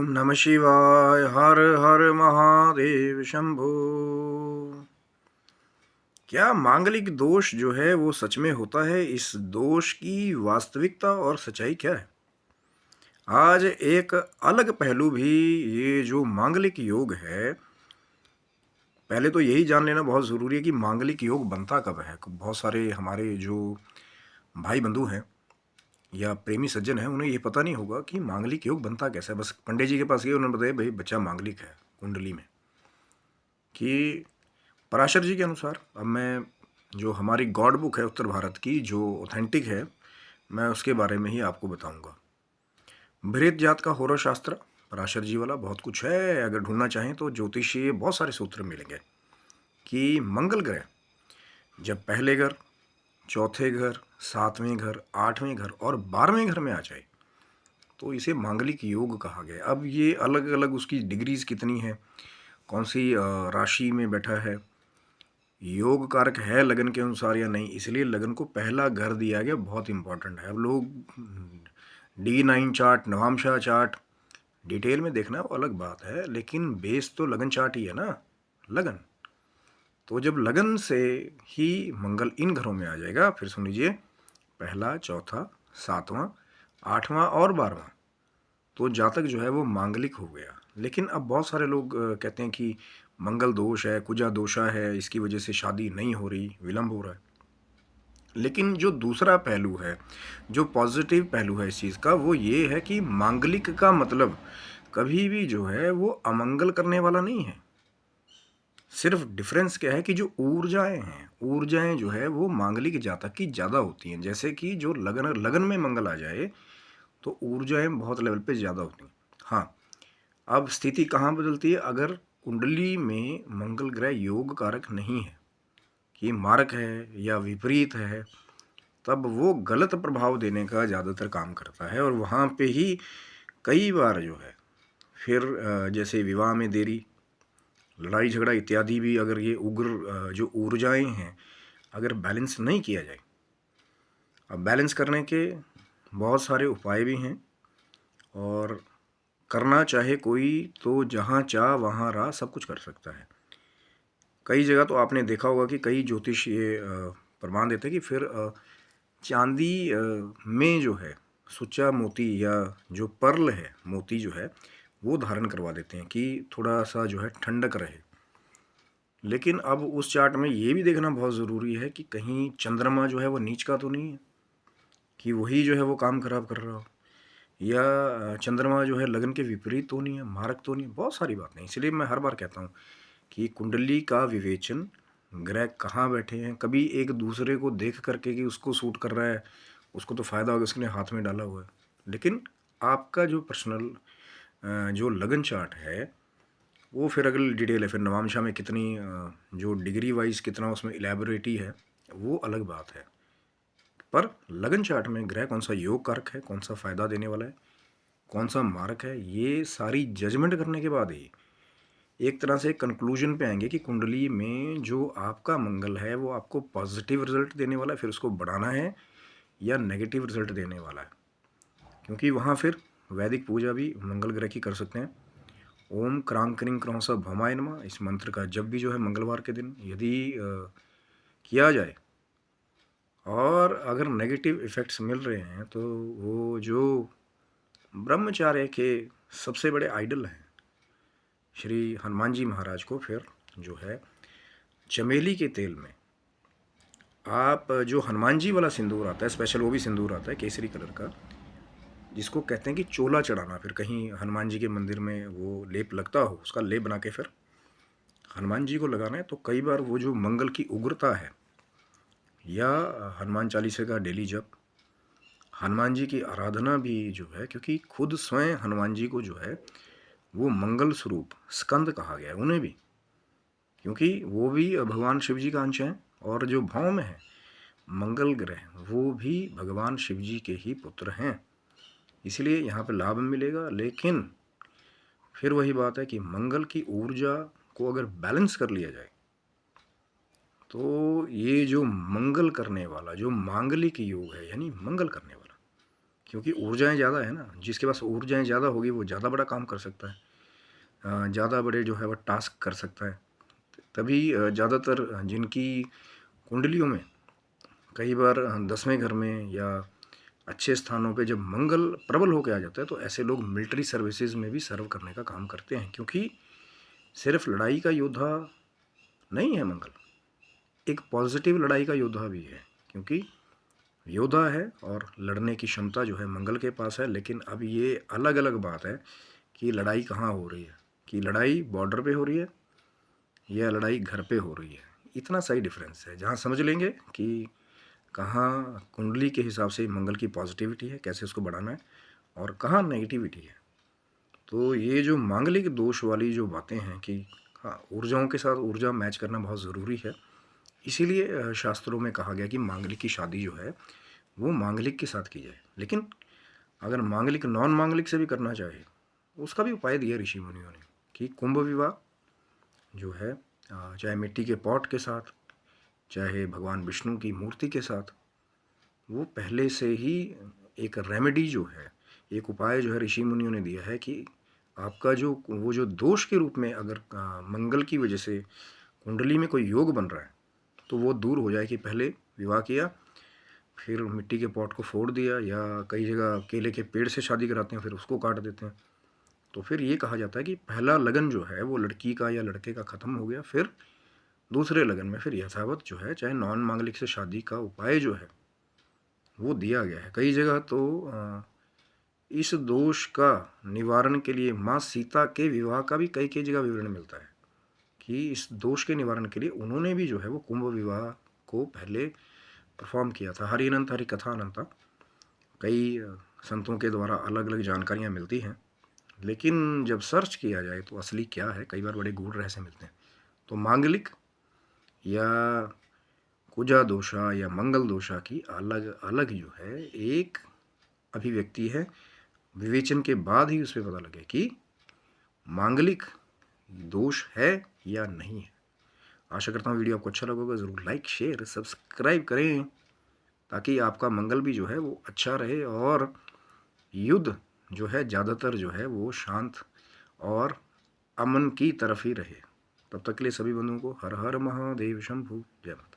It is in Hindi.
नमः शिवाय। हर हर महादेव शंभो। क्या मांगलिक दोष जो है वो सच में होता है? इस दोष की वास्तविकता और सच्चाई क्या है? आज एक अलग पहलू भी, ये जो मांगलिक योग है, पहले तो यही जान लेना बहुत ज़रूरी है कि मांगलिक योग बनता कब है। बहुत सारे हमारे जो भाई बंधु हैं या प्रेमी सज्जन हैं, उन्हें ये पता नहीं होगा कि मांगलिक योग बनता कैसा है। बस पंडित जी के पास गए, उन्होंने बताया भाई बच्चा मांगलिक है कुंडली में। कि पराशर जी के अनुसार, अब मैं जो हमारी गॉड बुक है उत्तर भारत की, जो ऑथेंटिक है, मैं उसके बारे में ही आपको बताऊंगा। बृहत जात का होरा शास्त्र, पराशर जी वाला, बहुत कुछ है। अगर ढूंढना चाहें तो ज्योतिषीय बहुत सारे सूत्र मिलेंगे कि मंगल ग्रह जब पहले घर, चौथे घर, सातवें घर, आठवें घर और 12वें घर में आ जाए तो इसे मांगलिक योग कहा गया। अब ये अलग अलग उसकी डिग्रीज कितनी है, कौन सी राशि में बैठा है, योग कारक है लगन के अनुसार या नहीं, इसलिए लगन को पहला घर दिया गया, बहुत इंपॉर्टेंट है। अब लोग D9 chart, Navamsa chart detail में देखना वो अलग बात है, लेकिन बेस तो लगन चार्ट ही है ना, लगन। तो जब लगन से ही मंगल इन घरों में आ जाएगा, फिर सुन लीजिए, पहला, चौथा, सातवां, आठवां और 12वां, तो जातक जो है वो मांगलिक हो गया। लेकिन अब बहुत सारे लोग कहते हैं कि मंगल दोष है, कुजा दोषा है, इसकी वजह से शादी नहीं हो रही, विलंब हो रहा है। लेकिन जो दूसरा पहलू है, जो पॉजिटिव पहलू है इस चीज़ का, वो ये है कि मांगलिक का मतलब कभी भी जो है वो अमंगल करने वाला नहीं है। सिर्फ डिफरेंस क्या है कि जो ऊर्जाएं हैं, ऊर्जाएं जो है वो मांगलिक जातक की ज़्यादा होती हैं। जैसे कि जो लगन लगन में मंगल आ जाए तो ऊर्जाएं बहुत लेवल पे ज़्यादा होती हैं। हाँ, अब स्थिति कहाँ बदलती है? अगर कुंडली में मंगल ग्रह योग कारक नहीं है, कि मारक है या विपरीत है, तब वो गलत प्रभाव देने का ज़्यादातर काम करता है। और वहाँ पे ही कई बार जो है फिर जैसे विवाह में देरी, लड़ाई झगड़ा इत्यादि भी, अगर ये उग्र जो ऊर्जाएं हैं, अगर बैलेंस नहीं किया जाए। अब बैलेंस करने के बहुत सारे उपाय भी हैं, और करना चाहे कोई तो जहाँ चाह वहाँ राह, सब कुछ कर सकता है। कई जगह तो आपने देखा होगा कि कई ज्योतिष ये प्रमाण देते हैं कि फिर चांदी में जो है सुच्चा मोती या जो पर्ल है, मोती जो है, वो धारण करवा देते हैं कि थोड़ा सा जो है ठंडक रहे। लेकिन अब उस चार्ट में ये भी देखना बहुत ज़रूरी है कि कहीं चंद्रमा जो है वो नीच का तो नहीं है, कि वही जो है वो काम खराब कर रहा हो, या चंद्रमा जो है लगन के विपरीत तो नहीं है, मारक तो नहीं है। बहुत सारी बातें, इसलिए मैं हर बार कहता हूँ कि कुंडली का विवेचन, ग्रह कहाँ बैठे हैं, कभी एक दूसरे को देख करके कि उसको सूट कर रहा है, उसको तो फ़ायदा होगा, उसने हाथ में डाला हुआ है। लेकिन आपका जो पर्सनल जो लगन चार्ट है, वो फिर अगली डिटेल है, फिर नवामशा में कितनी जो डिग्री वाइज कितना उसमें इलेबोरेटी है, वो अलग बात है। पर लगन चार्ट में ग्रह कौन सा योग कारक है, कौन सा फ़ायदा देने वाला है, कौन सा मारक है, ये सारी जजमेंट करने के बाद ही एक तरह से कंक्लूजन पे आएंगे कि कुंडली में जो आपका मंगल है वो आपको पॉजिटिव रिजल्ट देने वाला है, फिर उसको बढ़ाना है, या नेगेटिव रिजल्ट देने वाला है। क्योंकि वहाँ फिर वैदिक पूजा भी मंगल ग्रह की कर सकते हैं। ओम क्रांग क्रिंग क्रौंसा भौमाय नमः, इस मंत्र का जब भी जो है मंगलवार के दिन यदि किया जाए, और अगर नेगेटिव इफ़ेक्ट्स मिल रहे हैं, तो वो जो ब्रह्मचार्य के सबसे बड़े आइडल हैं श्री हनुमान जी महाराज को फिर जो है चमेली के तेल में आप जो हनुमान जी वाला सिंदूर आता है, स्पेशल वो भी सिंदूर आता है केसरी कलर का, जिसको कहते हैं कि चोला चढ़ाना, फिर कहीं हनुमान जी के मंदिर में वो लेप लगता हो, उसका लेप बना के फिर हनुमान जी को लगाना है। तो कई बार वो जो मंगल की उग्रता है, या हनुमान चालीसा का डेली जप, हनुमान जी की आराधना भी जो है, क्योंकि खुद स्वयं हनुमान जी को जो है वो मंगल स्वरूप स्कंद कहा गया है उन्हें भी, क्योंकि वो भी भगवान शिव जी का अंश हैं। और जो भाव में है मंगल ग्रह, वो भी भगवान शिव जी के ही पुत्र हैं, इसलिए यहाँ पे लाभ मिलेगा। लेकिन फिर वही बात है कि मंगल की ऊर्जा को अगर बैलेंस कर लिया जाए, तो ये जो मंगल करने वाला जो मांगलिक योग है, यानी मंगल करने वाला, क्योंकि ऊर्जाएं ज़्यादा है ना, जिसके पास ऊर्जाएं ज़्यादा होगी वो ज़्यादा बड़ा काम कर सकता है, ज़्यादा बड़े जो है वो टास्क कर सकता है। तभी ज़्यादातर जिनकी कुंडलियों में कई बार 10वें घर में या अच्छे स्थानों पे जब मंगल प्रबल होकर आ जाता है तो ऐसे लोग मिलिट्री सर्विसेज में भी सर्व करने का काम करते हैं, क्योंकि सिर्फ लड़ाई का योद्धा नहीं है मंगल, एक पॉजिटिव लड़ाई का योद्धा भी है, क्योंकि योद्धा है और लड़ने की क्षमता जो है मंगल के पास है। लेकिन अब ये अलग अलग बात है कि लड़ाई कहाँ हो रही है, कि लड़ाई बॉर्डर पे हो रही है या लड़ाई घर पे हो रही है। इतना सही डिफरेंस है, जहाँ समझ लेंगे कि कहाँ कुंडली के हिसाब से मंगल की पॉजिटिविटी है, कैसे उसको बढ़ाना है, और कहाँ नेगेटिविटी है। तो ये जो मांगलिक दोष वाली जो बातें हैं कि हाँ, ऊर्जाओं के साथ ऊर्जा मैच करना बहुत ज़रूरी है, इसीलिए शास्त्रों में कहा गया कि मांगलिक की शादी जो है वो मांगलिक के साथ की जाए। लेकिन अगर मांगलिक नॉन मांगलिक से भी करना चाहे, उसका भी उपाय दिया ऋषि मुनियों ने कि कुंभ विवाह जो है, चाहे मिट्टी के पॉट के साथ, चाहे भगवान विष्णु की मूर्ति के साथ, वो पहले से ही एक रेमेडी जो है, एक उपाय जो है ऋषि मुनियों ने दिया है कि आपका जो वो जो दोष के रूप में अगर मंगल की वजह से कुंडली में कोई योग बन रहा है तो वो दूर हो जाए। कि पहले विवाह किया, फिर मिट्टी के पॉट को फोड़ दिया, या कई जगह केले के पेड़ से शादी कराते हैं फिर उसको काट देते हैं। तो फिर ये कहा जाता है कि पहला लगन जो है वो लड़की का या लड़के का ख़त्म हो गया, फिर दूसरे लगन में फिर यथावत जो है, चाहे नॉन मांगलिक से शादी का उपाय जो है वो दिया गया है। कई जगह तो इस दोष का निवारण के लिए माँ सीता के विवाह का भी कई कई जगह विवरण मिलता है कि इस दोष के निवारण के लिए उन्होंने भी जो है वो कुंभ विवाह को पहले परफॉर्म किया था। हरि अनंत हरि कथा अनंता, कई संतों के द्वारा अलग अलग जानकारियाँ मिलती हैं, लेकिन जब सर्च किया जाए तो असली क्या है कई बार बड़े गूढ़ रहस्य मिलते हैं। तो मांगलिक या कुजा दोषा या मंगल दोषा की अलग अलग जो है एक अभिव्यक्ति है, विवेचन के बाद ही उस पर पता लगे कि मांगलिक दोष है या नहीं है। आशा करता हूँ वीडियो आपको अच्छा लगा होगा। ज़रूर लाइक शेयर सब्सक्राइब करें ताकि आपका मंगल भी जो है वो अच्छा रहे और युद्ध जो है ज़्यादातर जो है वो शांत और अमन की तरफ ही रहे। तब तक के लिए सभी बंधुओं को हर हर महादेव शंभु, जय माता।